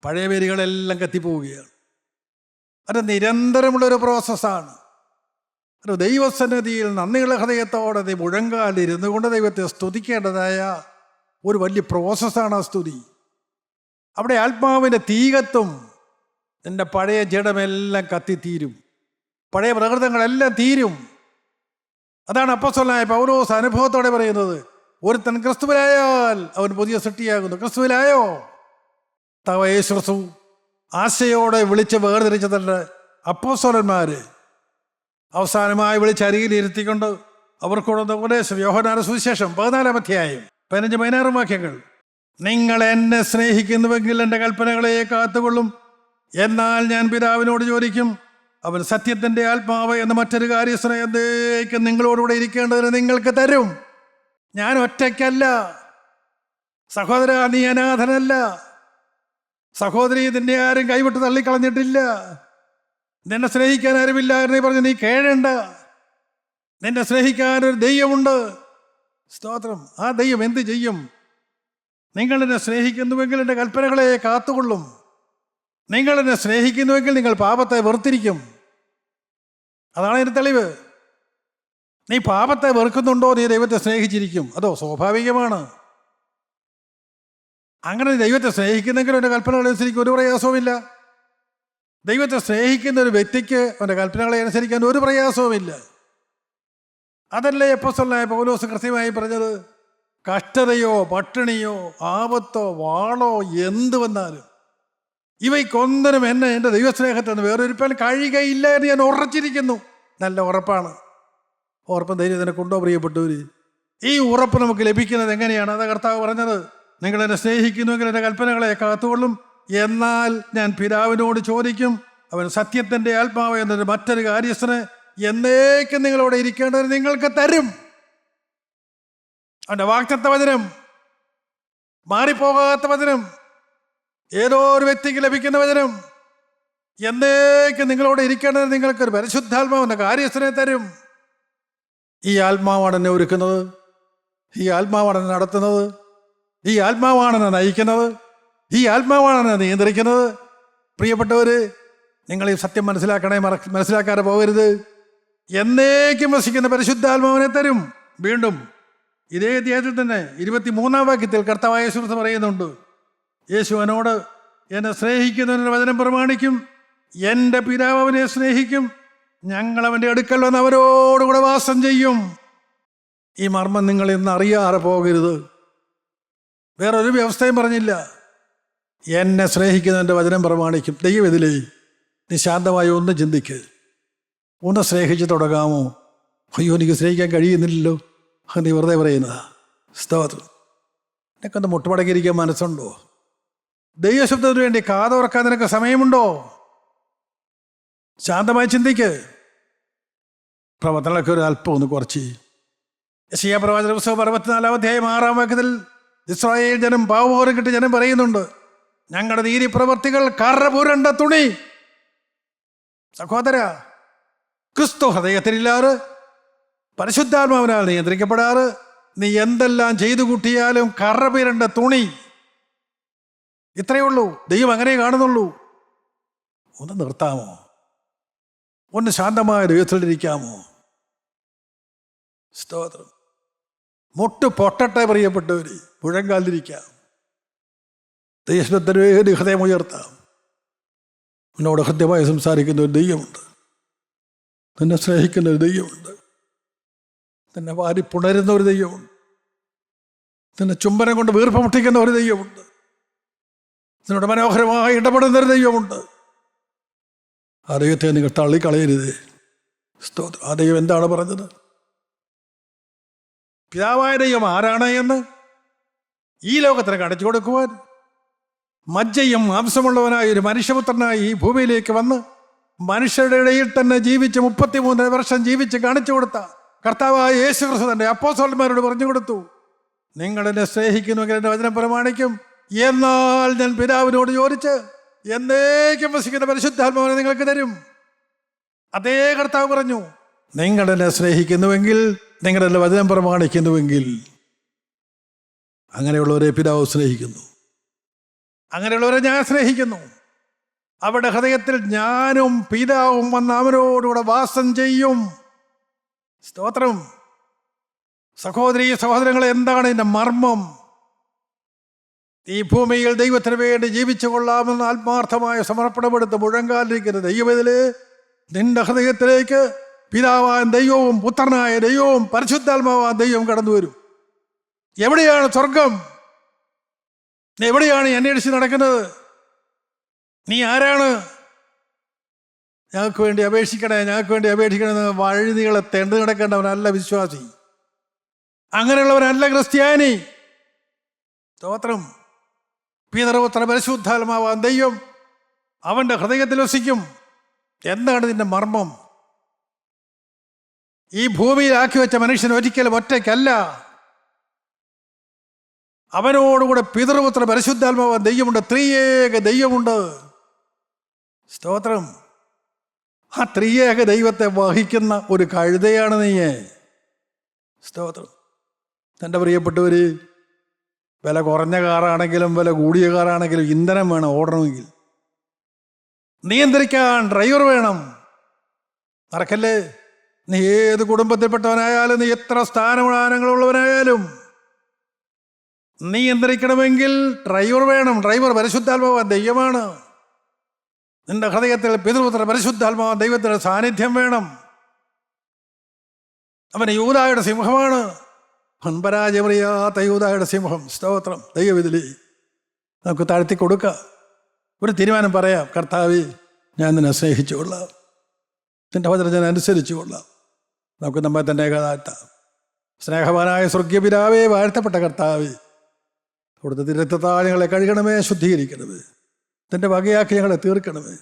പഴയ വേരുകളെല്ലാം കത്തിപ്പോവുകയാണ്. അത് നിരന്തരമുള്ളൊരു പ്രോസസ്സാണ്. ഒരു ദൈവസന്നിധിയിൽ നന്ദിയുള്ള ഹൃദയത്തോടെ നീ മുഴങ്കാലിരുന്നു കൊണ്ട് ദൈവത്തെ സ്തുതിക്കേണ്ടതായ ഒരു വലിയ പ്രോസസ്സാണ് ആ സ്തുതി. അവിടെ ആത്മാവിൻ്റെ തീ കത്തും. നിന്റെ പഴയ ജഡമെല്ലാം കത്തിത്തീരും, പഴയ പ്രകൃതങ്ങളെല്ലാം തീരും. അതാണ് അപ്പോസ്തലനായ പൗലോസ് അനുഭവത്തോടെ പറയുന്നത്, ഒരുത്തൻ ക്രിസ്തുവിലായാൽ അവൻ പുതിയ സൃഷ്ടിയാകുന്നു. ക്രിസ്തുവിലായോ? യേശു ആശയോടെ വിളിച്ച് വേർതിരിച്ചതല്ല അപ്പോസ്തലന്മാര് അവസാനമായി വിളിച്ച് അരികിലിരുത്തിക്കൊണ്ട് അവർക്കുള്ള ഉപദേശം. യോഹന്നാന്റെ സുവിശേഷം 14 അധ്യായം 15-16 വാക്യങ്ങൾ. നിങ്ങൾ എന്നെ സ്നേഹിക്കുന്നുവെങ്കിൽ എൻ്റെ കൽപ്പനകളെ കാത്തുകൊള്ളും. എന്നാൽ ഞാൻ പിതാവിനോട് ചോദിക്കും, അവൻ സത്യത്തിൻ്റെ ആത്മാവ് എന്ന മറ്റൊരു കാര്യസ്ഥനെ എന്നേക്കും നിങ്ങളോടുകൂടെ ഇരിക്കേണ്ടതിന് നിങ്ങൾക്ക് തരും. ഞാൻ ഒറ്റയ്ക്കല്ല. സഹോദര, നീ അനാഥനല്ല. സഹോദരി, നിന്നെ ആരും കൈവിട്ട് തള്ളിക്കളഞ്ഞിട്ടില്ല. നിന്നെ സ്നേഹിക്കാൻ ആരുമില്ല എന്ന് പറഞ്ഞ് നീ കേഴണ്ട. നിന്നെ സ്നേഹിക്കാനൊരു ദൈവമുണ്ട്. സ്തോത്രം. ആ ദൈവം എന്ത് ചെയ്യും? നിങ്ങൾ എന്നെ സ്നേഹിക്കുന്നുവെങ്കിൽ എൻ്റെ കൽപ്പനകളെ കാത്തുകൊള്ളും. നിങ്ങൾ എന്നെ സ്നേഹിക്കുന്നുവെങ്കിൽ നിങ്ങൾ പാപത്തെ വെറുത്തിരിക്കും. അതാണ് അതിൻ്റെ തെളിവ്. നീ പാപത്തെ വെറുക്കുന്നുണ്ടോ, നീ ദൈവത്തെ സ്നേഹിച്ചിരിക്കും. അതോ സ്വാഭാവികമാണ്. അങ്ങനെ ദൈവത്തെ സ്നേഹിക്കുന്നെങ്കിലും എൻ്റെ കൽപ്പനകളെ അനുസരിക്കാൻ ഒരു പ്രയാസവുമില്ല. ദൈവത്തെ സ്നേഹിക്കുന്ന ഒരു വ്യക്തിക്ക് അവൻ്റെ കൽപ്പനകളെ അനുസരിക്കാൻ ഒരു പ്രയാസവുമില്ല. അതല്ലേ അപ്പോസ്തലനായ പൗലോസ് കൃത്യമായി പറഞ്ഞത്. കഷ്ടതയോ പട്ടിണിയോ ആപത്തോ വാളോ എന്ത് വന്നാലും ഇവയ്ക്കൊന്നിനും എന്നെ എൻ്റെ ദൈവസ്നേഹത്തിൽ വേറൊരുപ്പാൻ കഴിയുകയില്ല എന്ന് ഞാൻ ഉറച്ചിരിക്കുന്നു. നല്ല ഉറപ്പാണ്. ഉറപ്പം ധൈര്യത്തിനെ കൊണ്ടോ പ്രിയപ്പെട്ടവർ? ഈ ഉറപ്പ് നമുക്ക് ലഭിക്കുന്നത് എങ്ങനെയാണ്? അത് കർത്താവ് പറഞ്ഞത്. നിങ്ങൾ എന്നെ സ്നേഹിക്കുന്നുവെങ്കിൽ എൻ്റെ കൽപ്പനകളെ കാത്തുകൊള്ളും. എന്നാൽ ഞാൻ പിതാവിനോട് ചോദിക്കും, അവൻ സത്യത്തിൻ്റെ ആത്മാവ് എന്നൊരു മറ്റൊരു കാര്യസ്ഥന് എന്നേക്കും നിങ്ങളോട് ഇരിക്കേണ്ടത് നിങ്ങൾക്ക് തരും. അവൻ്റെ വാഗ്ദത്ത വചനം, മാറിപ്പോകാത്ത വചനം, ഏതോ ഒരു വ്യക്തിക്ക് ലഭിക്കുന്ന വചനം, എന്നേക്കും നിങ്ങളോട് ഇരിക്കേണ്ടത് നിങ്ങൾക്കൊരു പരിശുദ്ധാത്മാവിൻ്റെ കാര്യസ്ഥനെ തരും. ഈ ആത്മാവാണ് എന്നെ ഒരുക്കുന്നത്. ഈ ആത്മാവാണ് എന്നെ നടത്തുന്നത്. ഈ ആത്മാവാണ് എന്നെ നയിക്കുന്നത്. ഈ ആത്മാവാണ് എന്നെ നിയന്ത്രിക്കുന്നത്. പ്രിയപ്പെട്ടവർ, നിങ്ങൾ ഈ സത്യം മനസ്സിലാക്കാതെ പോകരുത്. എന്നേക്കും വസിക്കുന്ന പരിശുദ്ധാത്മാവിനെ തരും. വീണ്ടും ഇതേ അധ്യായത്തിൽ തന്നെ 23-ാം വാക്യത്തിൽ കർത്താവായ യേശു പറയുന്നുണ്ട്, യേശു അവനോട്, എന്നെ സ്നേഹിക്കുന്നവൻ്റെ വചനം പ്രമാണിക്കും. എൻ്റെ പിതാവ് അവനെ സ്നേഹിക്കും. ഞങ്ങൾ അവൻ്റെ അടുക്കൽ വന്ന് അവരോടുകൂടെ വാസം ചെയ്യും. ഈ മർമ്മം നിങ്ങൾ ഇന്ന് അറിയാതെ പോകരുത്. വേറൊരു വ്യവസ്ഥയും പറഞ്ഞില്ല. എന്നെ സ്നേഹിക്കുന്നതിൻ്റെ വചനം പ്രമാണിക്കും. ദൈവം ഇതിലേ നീ ശാന്തമായി ഒന്ന് ചിന്തിക്ക്. ഒന്ന് സ്നേഹിച്ച് തുടങ്ങാമോ? അയ്യോ, എനിക്ക് സ്നേഹിക്കാൻ കഴിയുന്നില്ലല്ലോ, നീ വെറുതെ പറയുന്നതാ. സ്തോത്രം. നിനക്കൊന്ന് മുട്ടുമടക്കിയിരിക്കാൻ മനസ്സുണ്ടോ? ദൈവശബ്ദത്തിന് വേണ്ടി കാതോർക്കാൻ നിനക്ക് സമയമുണ്ടോ? ശാന്തമായി ചിന്തിക്ക്. പ്രവർത്തനങ്ങളൊക്കെ ഒരു അല്പം ഒന്ന് കുറച്ച്. യെശയ്യാ പ്രവാചക പുസ്തകം 64-ാം അധ്യായം 6-ാം വാക്യത്തിൽ ഇസ്രായേൽ ജനം പാവമോരം കിട്ടി ജനം പറയുന്നുണ്ട്, ഞങ്ങളുടെ നീതി പ്രവർത്തികൾ കറ പുരണ്ട തുണി. സഹോദര, ക്രിസ്തു ഹൃദയത്തിലില്ലാറ്, പരിശുദ്ധാത്മാവിനാൽ നിയന്ത്രിക്കപ്പെടാറ്, നീ എന്തെല്ലാം ചെയ്തു കൂട്ടിയാലും കറ പുരണ്ട തുണി. ഇത്രയേ ഉള്ളൂ. ദൈവം അങ്ങനെ കാണുന്നുള്ളൂ. ഒന്ന് നിർത്താമോ? ഒന്ന് ശാന്തമായ ദൈവത്തിലിരിക്കാമോ? സ്തോത്രം. മുട്ട് പൊട്ടട്ടെ പ്രിയപ്പെട്ടവർ, മുഴങ്കാലിരിക്കാം. ദൈവത്തിന് വേണ്ടി ഹൃദയം ഉയർത്താം. എന്നോട് ഹൃദ്യമായി സംസാരിക്കുന്ന ഒരു ദൈവമുണ്ട്. നിന്നെ സ്നേഹിക്കുന്ന ഒരു ദൈവമുണ്ട്. നിന്നെ വാരി പുണരുന്ന ഒരു ദൈവമുണ്ട്. നിന്നെ ചുംബനം കൊണ്ട് വീർപ്പ് മുട്ടിക്കുന്ന ഒരു ദൈവമുണ്ട്. നിന്നോട് മനോഹരമായി ഇടപെടുന്ന ഒരു ദൈവമുണ്ട്. ആ ദൈവത്തെ നിങ്ങൾ തള്ളിക്കളയരുത്. സ്തോത്രം. ആ ദൈവം എന്താണ് പറഞ്ഞത്? പിതാവായ ദൈവം ആരാണ് എന്ന് ഈ ലോകത്തിന് കാണിച്ചു കൊടുക്കുവാൻ മജ്ജയും മാംസമുള്ളവനായ ഒരു മനുഷ്യപുത്രനായി ഈ ഭൂമിയിലേക്ക് വന്ന് മനുഷ്യരുടെ ഇടയിൽ തന്നെ ജീവിച്ച് 33 വർഷം ജീവിച്ച് കാണിച്ചു കൊടുത്ത കർത്താവായ യേശു ക്രിസ്തു തൻ്റെ അപ്പോസ്തലന്മാരോട് പറഞ്ഞു കൊടുത്തു, നിങ്ങൾ എന്നെ സ്നേഹിക്കുന്നുവെങ്കിൽ എൻ്റെ വചനം പ്രമാണിക്കും. എന്നാൽ ഞാൻ പിതാവിനോട് ചോദിച്ച് എന്നേക്കും വസിക്കുന്ന പരിശുദ്ധാത്മാവിനെ നിങ്ങൾക്ക് തരും. അതേ കർത്താവ് പറഞ്ഞു, നിങ്ങൾ എന്നെ സ്നേഹിക്കുന്നുവെങ്കിൽ, നിങ്ങളുടെ വചനം പ്രമാണിക്കുന്നുവെങ്കിൽ. അങ്ങനെയുള്ളവരെ പിതാവ് സ്നേഹിക്കുന്നു. അങ്ങനെയുള്ളവരെ ഞാൻ സ്നേഹിക്കുന്നു. അവരുടെ ഹൃദയത്തിൽ ഞാനും പിതാവും വന്ന് അവരോടുകൂടെ വാസം ചെയ്യും. സ്തോത്രം. സഹോദരീ സഹോദരങ്ങളെ, എന്താണ് ഇതിൻ്റെ മർമ്മം? ഈ ഭൂമിയിൽ ദൈവത്തിന് വേണ്ടി ജീവിച്ചു കൊള്ളാമെന്ന് ആത്മാർത്ഥമായ സമർപ്പണമെടുത്ത് മുഴങ്കാലിരിക്കുന്ന ദൈവത്തില് നിന്റെ ഹൃദയത്തിലേക്ക് പിതാവായ ദൈവവും പുത്രനായ ദൈവവും പരിശുദ്ധാത്മാവായ ദൈവം കടന്നു വരും. എവിടെയാണ് സ്വർഗം? എവിടെയാണ് അന്വേഷിച്ച് നടക്കുന്നത്? നീ ആരാണ്? ഞങ്ങൾക്ക് വേണ്ടി അപേക്ഷിക്കണേ, ഞങ്ങൾക്ക് വേണ്ടി അപേക്ഷിക്കണേ എന്ന് വഴുതികളെ തെണ്ടു കിടക്കേണ്ടവനല്ല വിശ്വാസി. അങ്ങനെയുള്ളവനല്ല ക്രിസ്ത്യാനി. സ്തോത്രം. പിതൃപുത്ര പരിശുദ്ധാത്മാവാൻ ദൈവം അവൻ്റെ ഹൃദയത്തിൽ വസിക്കും. എന്താണ് ഇതിൻ്റെ മർമ്മം? ഈ ഭൂമിയിൽ ആക്കി വെച്ച മനുഷ്യൻ ഒരിക്കലും ഒറ്റയ്ക്കല്ല. അവനോടുകൂടെ പിതൃപുത്ര പരിശുദ്ധാത്മാവാൻ ദൈവമുണ്ട്. ത്രിയേക ദൈവമുണ്ട്. സ്തോത്രം. ആ ത്രിയേക ദൈവത്തെ വഹിക്കുന്ന ഒരു കഴുതയാണ് നീയെ. സ്തോത്രം. എൻ്റെ പ്രിയപ്പെട്ടവർ, വില കുറഞ്ഞ കാറാണെങ്കിലും വില കൂടിയ കാറാണെങ്കിലും ഇന്ധനം വേണം ഓടണമെങ്കിൽ. നിയന്ത്രിക്കാൻ ഡ്രൈവർ വേണം. മറക്കല്ലേ, നീ ഏത് കുടുംബത്തിൽപ്പെട്ടവനായാലും, നീ എത്ര സ്ഥാനമാനങ്ങളുള്ളവനായാലും നിയന്ത്രിക്കണമെങ്കിൽ ഡ്രൈവർ വേണം. ഡ്രൈവർ പരിശുദ്ധാത്മാവാൻ ദൈവമാണ്. നിന്റെ ഹൃദയത്തിൽ പിതൃപുത്ര പരിശുദ്ധാത്മാവാൻ ദൈവത്തിൻ്റെ സാന്നിധ്യം വേണം. അവൻ യൂദായുടെ സിംഹമാണ്. പരാജയമറിയാത്ത യൂദായുടെ സിംഹം. സ്തോത്രം. ദൈവവിധി നമുക്ക് താഴ്ത്തി കൊടുക്കാം. ഒരു തീരുമാനം പറയാം. കർത്താവേ, ഞാൻ നിന്നെ സ്നേഹിച്ചുകൊള്ളാം, നിന്റെ വചനം ഞാൻ അനുസരിച്ചുകൊള്ളാം. നമുക്ക് നമ്മെ തന്നെ താഴ്ത്താം. സ്നേഹവാനായ സ്വർഗീയ പിതാവേ, വാഴ്ത്തപ്പെട്ട കർത്താവേ, അവിടുത്തെ തിരത്താൽ ഞങ്ങളെ കഴുകണമേ, ശുദ്ധീകരിക്കണമേ, നിന്റെ വകയാക്കി ഞങ്ങളെ തീർക്കണമേ.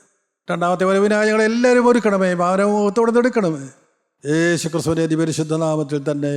രണ്ടാമത്തെ വരവിനായി ഞങ്ങളെല്ലാവരും ഒരുക്കണമേ, മാനവത്തോടെ എടുക്കണമേ. യേശു ക്രിസ്തുവിന്റെ പരിശുദ്ധ നാമത്തിൽ തന്നെ.